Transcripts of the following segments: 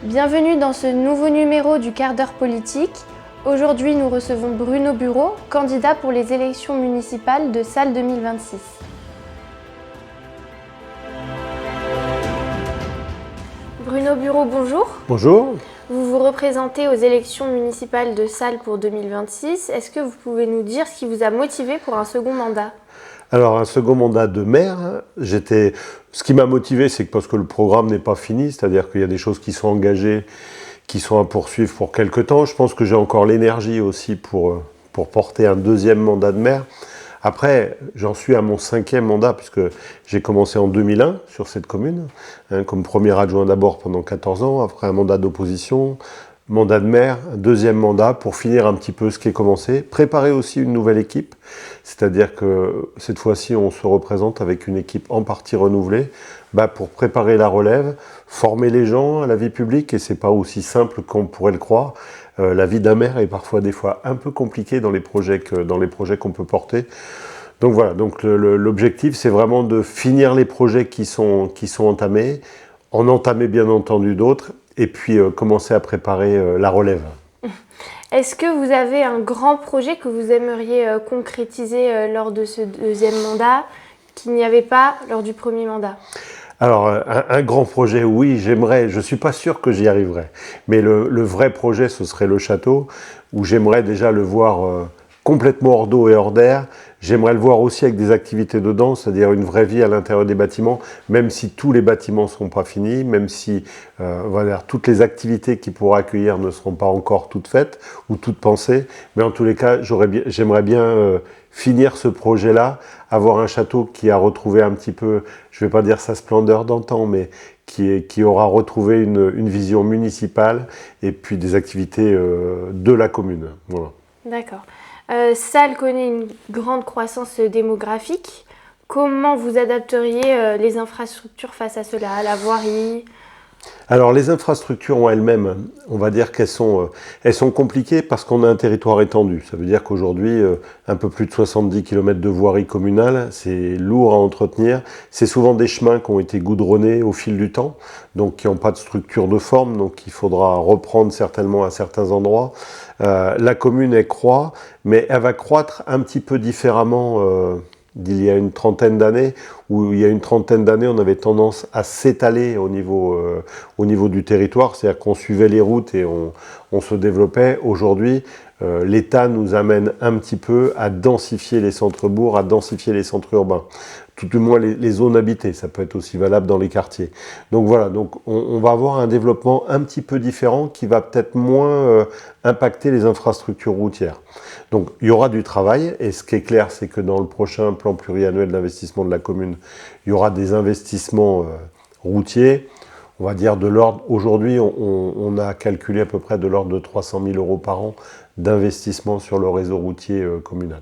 Bienvenue dans ce nouveau numéro du quart d'heure politique. Aujourd'hui, nous recevons Bruno Bureau, candidat pour les élections municipales de Salles 2026. Bruno Bureau, bonjour. Bonjour. Vous vous représentez aux élections municipales de Salles pour 2026. Est-ce que vous pouvez nous dire ce qui vous a motivé pour un second mandat ? Alors, un second mandat de maire, ce qui m'a motivé, c'est que parce que le programme n'est pas fini, c'est-à-dire qu'il y a des choses qui sont engagées, qui sont à poursuivre pour quelque temps. Je pense que j'ai encore l'énergie aussi pour porter un deuxième mandat de maire. Après, j'en suis à mon 5e mandat, puisque j'ai commencé en 2001 sur cette commune, comme premier adjoint d'abord pendant 14 ans, après un mandat d'opposition, mandat de maire, un deuxième mandat pour finir un petit peu ce qui est commencé, préparer aussi une nouvelle équipe, c'est-à-dire que cette fois-ci on se représente avec une équipe en partie renouvelée, pour préparer la relève, former les gens à la vie publique, et c'est pas aussi simple qu'on pourrait le croire. La vie d'un maire est parfois des fois un peu compliquée dans les projets qu'on peut porter. Donc voilà, donc l'objectif c'est vraiment de finir les projets qui sont entamés, en entamer bien entendu d'autres, et puis commencer à préparer la relève. Est-ce que vous avez un grand projet que vous aimeriez concrétiser lors de ce deuxième mandat, qu'il n'y avait pas lors du premier mandat ? Alors, un grand projet, oui, j'aimerais, je ne suis pas sûr que j'y arriverai, mais le vrai projet, ce serait le château, où j'aimerais déjà le voir complètement hors d'eau et hors d'air. J'aimerais le voir aussi avec des activités dedans, c'est-à-dire une vraie vie à l'intérieur des bâtiments, même si tous les bâtiments ne seront pas finis, même si toutes les activités qu'il pourra accueillir ne seront pas encore toutes faites ou toutes pensées. Mais en tous les cas, j'aimerais bien finir ce projet-là, avoir un château qui a retrouvé un petit peu, je ne vais pas dire sa splendeur d'antan, mais qui aura retrouvé une vision municipale et puis des activités de la commune. Voilà. D'accord. Salles connaît une grande croissance démographique. Comment vous adapteriez les infrastructures face à cela, la voirie ? Alors les infrastructures en elles-mêmes, on va dire qu'elles sont compliquées parce qu'on a un territoire étendu. Ça veut dire qu'aujourd'hui, un peu plus de 70 km de voirie communale, c'est lourd à entretenir. C'est souvent des chemins qui ont été goudronnés au fil du temps, donc qui n'ont pas de structure de forme, donc il faudra reprendre certainement à certains endroits. La commune, elle croît, mais elle va croître un petit peu différemment d'il y a une trentaine d'années, où il y a une trentaine d'années, on avait tendance à s'étaler au niveau du territoire, c'est-à-dire qu'on suivait les routes et on se développait. Aujourd'hui, l'État nous amène un petit peu à densifier les centres-bourgs, à densifier les centres urbains, tout du moins les zones habitées, ça peut être aussi valable dans les quartiers. Donc voilà, donc on va avoir un développement un petit peu différent qui va peut-être moins impacter les infrastructures routières. Donc il y aura du travail, et ce qui est clair, c'est que dans le prochain plan pluriannuel d'investissement de la commune, il y aura des investissements routiers, on va dire de l'ordre, aujourd'hui on a calculé à peu près de l'ordre de 300 000 € par an d'investissement sur le réseau routier communal.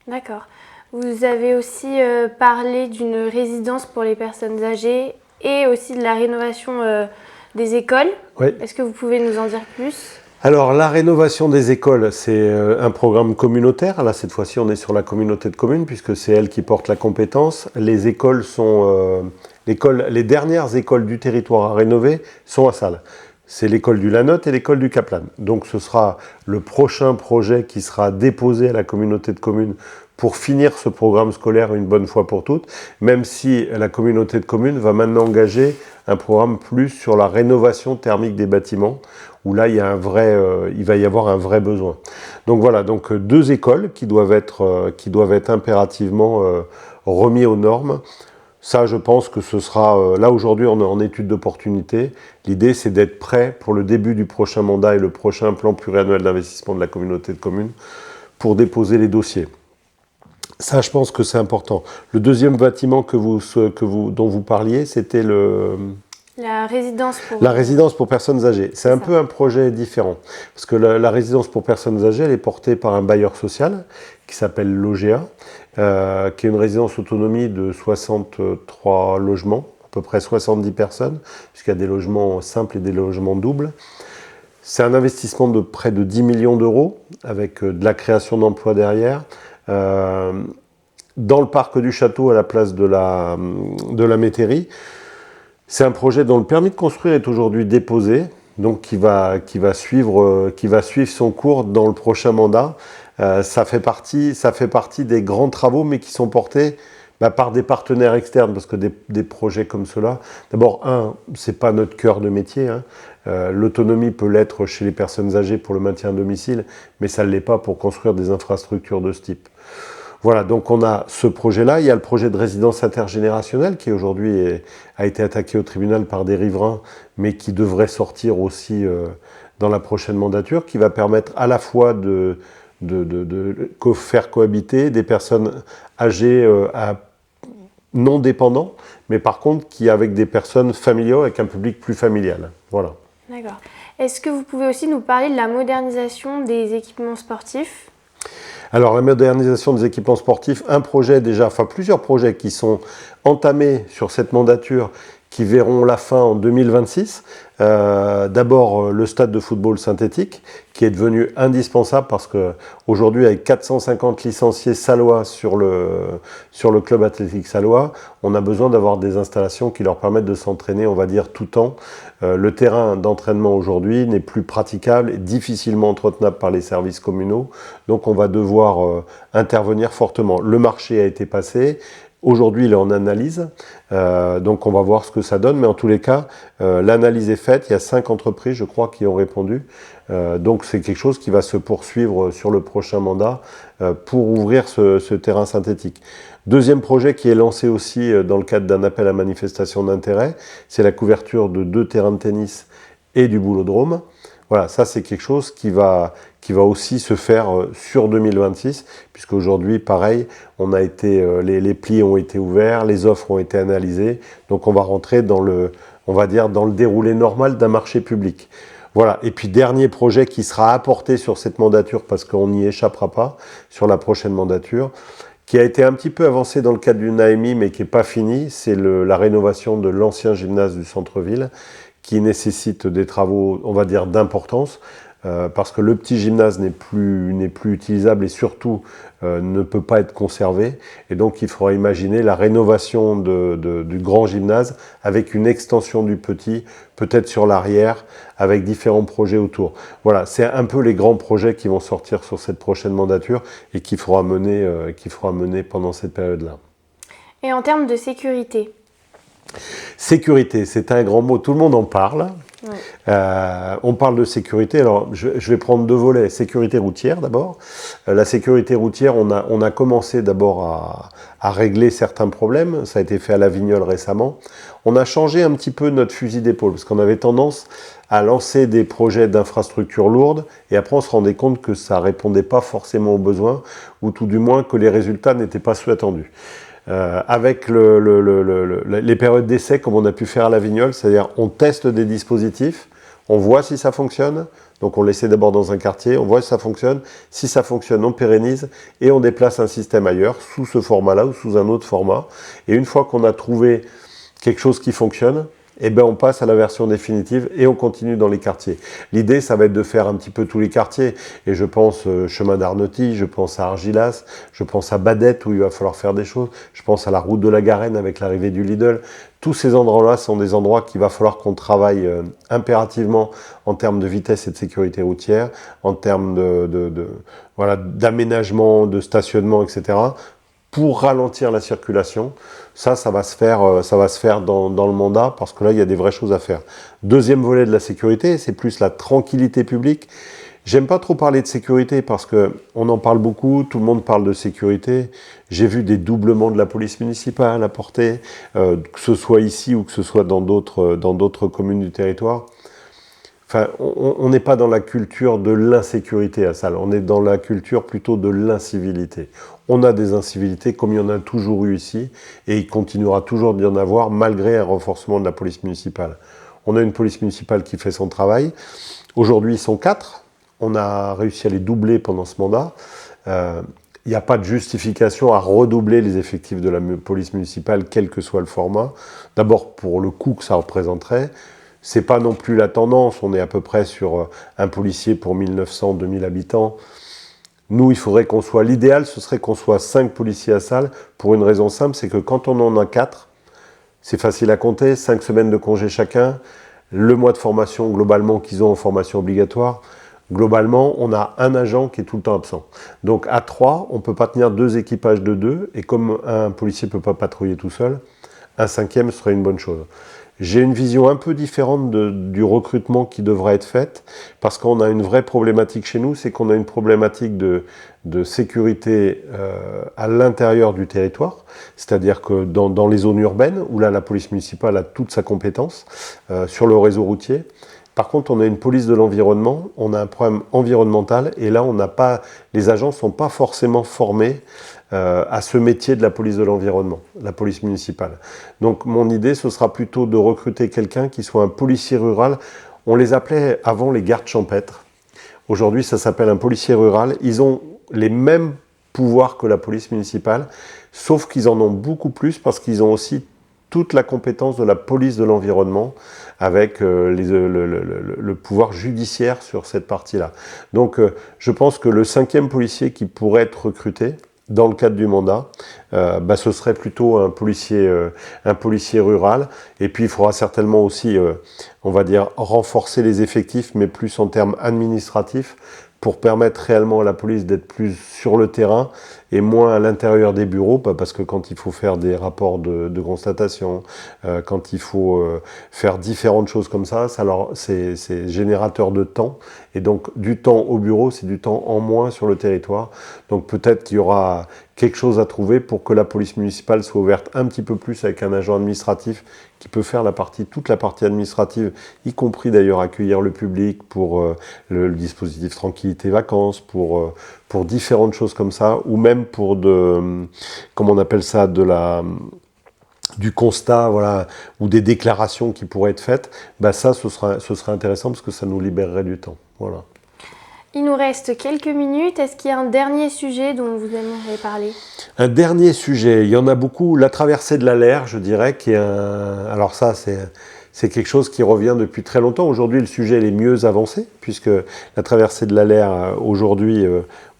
D'accord. Vous avez aussi parlé d'une résidence pour les personnes âgées et aussi de la rénovation des écoles. Oui. Est-ce que vous pouvez nous en dire plus ? Alors, la rénovation des écoles, c'est un programme communautaire. Là, cette fois-ci, on est sur la communauté de communes, puisque c'est elle qui porte la compétence. Les écoles sont... les dernières écoles du territoire à rénover sont à Salles. C'est l'école du Lanotte et l'école du Kaplan. Donc, ce sera le prochain projet qui sera déposé à la communauté de communes pour finir ce programme scolaire une bonne fois pour toutes, même si la communauté de communes va maintenant engager un programme plus sur la rénovation thermique des bâtiments, où là il va y avoir un vrai besoin. Donc voilà, donc 2 écoles qui doivent être impérativement remis aux normes. Ça, je pense que ce sera... là, aujourd'hui, on est en étude d'opportunité. L'idée, c'est d'être prêt pour le début du prochain mandat et le prochain plan pluriannuel d'investissement de la communauté de communes pour déposer les dossiers. Ça, je pense que c'est important. Le deuxième bâtiment dont vous parliez, c'était la résidence pour personnes âgées. C'est un peu un projet différent. Parce que la résidence pour personnes âgées, elle est portée par un bailleur social qui s'appelle Logea, qui est une résidence autonomie de 63 logements, à peu près 70 personnes, puisqu'il y a des logements simples et des logements doubles. C'est un investissement de près de 10 millions d'euros, avec de la création d'emplois derrière. Dans le parc du château, à la place de la métairie. C'est un projet dont le permis de construire est aujourd'hui déposé. donc qui va suivre son cours dans le prochain mandat. Ça fait partie des grands travaux, mais qui sont portés par des partenaires externes, parce que des projets comme cela, d'abord, c'est pas notre cœur de métier, hein. L'autonomie peut l'être chez les personnes âgées pour le maintien à domicile, mais ça ne l'est pas pour construire des infrastructures de ce type. Voilà, donc on a ce projet-là. Il y a le projet de résidence intergénérationnelle qui aujourd'hui a été attaqué au tribunal par des riverains, mais qui devrait sortir aussi dans la prochaine mandature, qui va permettre à la fois de faire cohabiter des personnes âgées non dépendants, mais par contre qui avec des personnes familiales, avec un public plus familial. Voilà. D'accord. Est-ce que vous pouvez aussi nous parler de la modernisation des équipements sportifs ? Alors la modernisation des équipements sportifs, plusieurs projets qui sont entamés sur cette mandature, qui verront la fin en 2026. D'abord le stade de football synthétique, qui est devenu indispensable parce qu'aujourd'hui, avec 450 licenciés sallois sur le club athlétique sallois, on a besoin d'avoir des installations qui leur permettent de s'entraîner, on va dire, tout temps. Le terrain d'entraînement aujourd'hui n'est plus praticable et difficilement entretenable par les services communaux, donc on va devoir intervenir fortement. Le marché a été passé. Aujourd'hui, il est en analyse, donc on va voir ce que ça donne, mais en tous les cas, l'analyse est faite. Il y a 5 entreprises, je crois, qui ont répondu. Donc c'est quelque chose qui va se poursuivre sur le prochain mandat pour ouvrir ce terrain synthétique. Deuxième projet qui est lancé aussi dans le cadre d'un appel à manifestation d'intérêt, c'est la couverture de 2 terrains de tennis et du boulodrome. Voilà, ça c'est quelque chose qui va aussi se faire sur 2026, puisqu'aujourd'hui, pareil, les plis ont été ouverts, les offres ont été analysées, donc on va rentrer dans le déroulé normal d'un marché public. Voilà, et puis dernier projet qui sera apporté sur cette mandature, parce qu'on n'y échappera pas sur la prochaine mandature, qui a été un petit peu avancé dans le cadre d'une AMI, mais qui n'est pas fini, c'est la rénovation de l'ancien gymnase du centre-ville, qui nécessite des travaux, on va dire, d'importance, parce que le petit gymnase n'est plus utilisable et surtout ne peut pas être conservé. Et donc il faudra imaginer la rénovation du grand gymnase avec une extension du petit, peut-être sur l'arrière, avec différents projets autour. Voilà, c'est un peu les grands projets qui vont sortir sur cette prochaine mandature et qu'il faudra mener pendant cette période-là. Et en termes de sécurité ? Sécurité, c'est un grand mot, tout le monde en parle. Ouais. On parle de sécurité, alors je vais prendre 2 volets. Sécurité routière d'abord. La sécurité routière, on a commencé d'abord à régler certains problèmes, ça a été fait à La Vignole récemment. On a changé un petit peu notre fusil d'épaule, parce qu'on avait tendance à lancer des projets d'infrastructures lourdes, et après on se rendait compte que ça ne répondait pas forcément aux besoins, ou tout du moins que les résultats n'étaient pas ceux attendus. Avec les périodes d'essai comme on a pu faire à La Vignole, c'est-à-dire on teste des dispositifs, on voit si ça fonctionne, donc on l'essaie d'abord dans un quartier, on voit si ça fonctionne, on pérennise et on déplace un système ailleurs, sous ce format-là ou sous un autre format. Et une fois qu'on a trouvé quelque chose qui fonctionne, on passe à la version définitive et on continue dans les quartiers. L'idée, ça va être de faire un petit peu tous les quartiers. Et je pense chemin d'Arnauty, je pense à Argilas, je pense à Badette où il va falloir faire des choses, je pense à la route de la Garenne avec l'arrivée du Lidl. Tous ces endroits-là sont des endroits qu'il va falloir qu'on travaille impérativement en termes de vitesse et de sécurité routière, en termes d'aménagement, de stationnement, etc., pour ralentir la circulation. Ça va se faire dans le mandat, parce que là, il y a des vraies choses à faire. Deuxième volet de la sécurité, c'est plus la tranquillité publique. J'aime pas trop parler de sécurité, parce qu'on en parle beaucoup, tout le monde parle de sécurité. J'ai vu des doublements de la police municipale apportés, que ce soit ici ou que ce soit dans d'autres communes du territoire. Enfin, on n'est pas dans la culture de l'insécurité à Salles, on est dans la culture plutôt de l'incivilité. On a des incivilités comme il y en a toujours eu ici, et il continuera toujours d'y en avoir malgré un renforcement de la police municipale. On a une police municipale qui fait son travail. Aujourd'hui, ils sont 4. On a réussi à les doubler pendant ce mandat. Il n'y a pas de justification à redoubler les effectifs de la police municipale, quel que soit le format. D'abord pour le coût que ça représenterait. C'est pas non plus la tendance, on est à peu près sur un policier pour 1900-2000 habitants. Nous, il faudrait qu'on soit, l'idéal, ce serait qu'on soit 5 policiers à Salles, pour une raison simple, c'est que quand on en a 4, c'est facile à compter, 5 semaines de congé chacun, le mois de formation globalement qu'ils ont en formation obligatoire, globalement, on a un agent qui est tout le temps absent. Donc à 3, on ne peut pas tenir 2 équipages de 2, et comme un policier ne peut pas patrouiller tout seul, un 5e serait une bonne chose. J'ai une vision un peu différente du recrutement qui devrait être faite, parce qu'on a une vraie problématique chez nous, c'est qu'on a une problématique de sécurité à l'intérieur du territoire, c'est-à-dire que dans les zones urbaines, où là la police municipale a toute sa compétence, sur le réseau routier. Par contre, on a une police de l'environnement, on a un problème environnemental, et là, les agents ne sont pas forcément formés à ce métier de la police de l'environnement, la police municipale. Donc mon idée, ce sera plutôt de recruter quelqu'un qui soit un policier rural. On les appelait avant les gardes champêtres. Aujourd'hui, ça s'appelle un policier rural. Ils ont les mêmes pouvoirs que la police municipale, sauf qu'ils en ont beaucoup plus parce qu'ils ont aussi toute la compétence de la police de l'environnement avec le pouvoir judiciaire sur cette partie-là. Donc je pense que le 5e policier qui pourrait être recruté dans le cadre du mandat, ce serait plutôt un policier rural. Et puis il faudra certainement aussi, on va dire, renforcer les effectifs, mais plus en termes administratifs, pour permettre réellement à la police d'être plus sur le terrain et moins à l'intérieur des bureaux, parce que quand il faut faire des rapports de constatation, quand il faut faire différentes choses comme ça, c'est générateur de temps. Et donc du temps au bureau, c'est du temps en moins sur le territoire. Donc peut-être qu'il y aura quelque chose à trouver pour que la police municipale soit ouverte un petit peu plus avec un agent administratif qui peut faire toute la partie administrative, y compris d'ailleurs accueillir le public pour le dispositif tranquillité vacances, pour différentes choses comme ça, ou même pour comment on appelle ça, du constat, voilà, ou des déclarations qui pourraient être faites. Ça, ce serait intéressant parce que ça nous libérerait du temps. Voilà. Il nous reste quelques minutes. Est-ce qu'il y a un dernier sujet dont vous aimeriez parler? Un dernier sujet, il y en a beaucoup. La traversée de l'Aller, je dirais, qui est alors ça, c'est quelque chose qui revient depuis très longtemps. Aujourd'hui, le sujet est mieux avancé, puisque la traversée de l'Aller, aujourd'hui,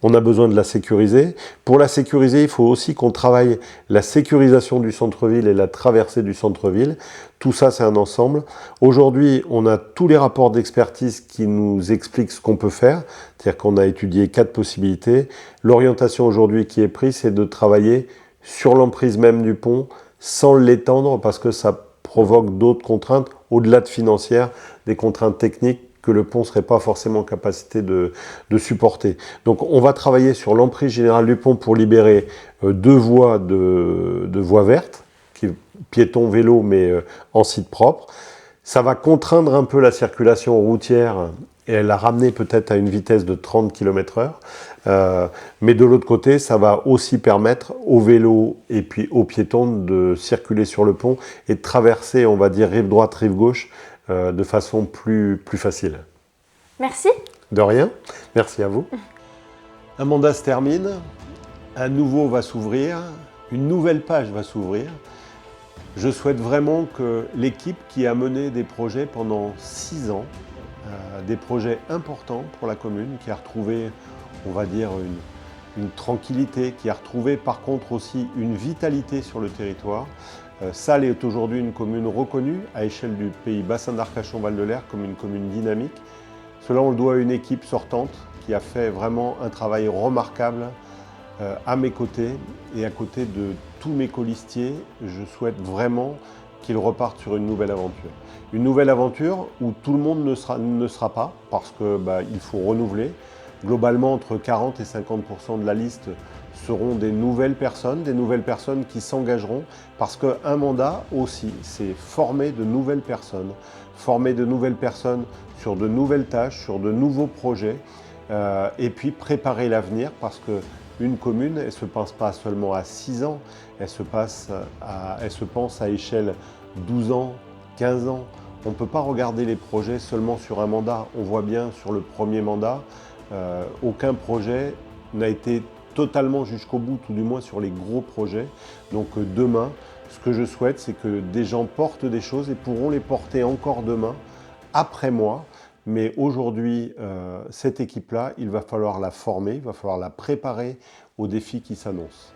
on a besoin de la sécuriser. Pour la sécuriser, il faut aussi qu'on travaille la sécurisation du centre-ville et la traversée du centre-ville. Tout ça, c'est un ensemble. Aujourd'hui, on a tous les rapports d'expertise qui nous expliquent ce qu'on peut faire. C'est-à-dire qu'on a étudié 4 possibilités. L'orientation aujourd'hui qui est prise, c'est de travailler sur l'emprise même du pont sans l'étendre, parce que ça provoque d'autres contraintes, au-delà de financières, des contraintes techniques que le pont ne serait pas forcément en capacité de supporter. Donc on va travailler sur l'emprise générale du pont pour libérer 2 voies de voies vertes, piétons, vélos, mais en site propre. Ça va contraindre un peu la circulation routière et la ramener peut-être à une vitesse de 30 km/h. Mais de l'autre côté, ça va aussi permettre aux vélos et puis aux piétons de circuler sur le pont et de traverser, on va dire, rive droite, rive gauche, de façon plus facile. Merci. De rien. Merci à vous. Un mandat se termine, un nouveau va s'ouvrir, une nouvelle page va s'ouvrir. Je souhaite vraiment que l'équipe qui a mené des projets pendant 6 ans, des projets importants pour la commune, qui a retrouvé, on va dire, une tranquillité, qui a retrouvé par contre aussi une vitalité sur le territoire. Salles est aujourd'hui une commune reconnue à échelle du pays bassin d'Arcachon-Val-de-Leyre comme une commune dynamique. Cela, on le doit à une équipe sortante qui a fait vraiment un travail remarquable à mes côtés et à côté de tous mes colistiers. Je souhaite vraiment qu'ils repartent sur une nouvelle aventure. Une nouvelle aventure où tout le monde ne sera pas, parce qu'il faut renouveler. Globalement, entre 40 et 50% de la liste seront des nouvelles personnes qui s'engageront, parce qu'un mandat aussi, c'est former de nouvelles personnes sur de nouvelles tâches, sur de nouveaux projets, et puis préparer l'avenir, parce qu'une commune, elle ne se pense pas seulement à 6 ans, elle se pense à échelle 12 ans, 15 ans. On ne peut pas regarder les projets seulement sur un mandat. On voit bien sur le premier mandat, aucun projet n'a été totalement jusqu'au bout, tout du moins sur les gros projets. Donc demain, ce que je souhaite, c'est que des gens portent des choses et pourront les porter encore demain, après moi. Mais aujourd'hui, cette équipe-là, il va falloir la former, il va falloir la préparer aux défis qui s'annoncent.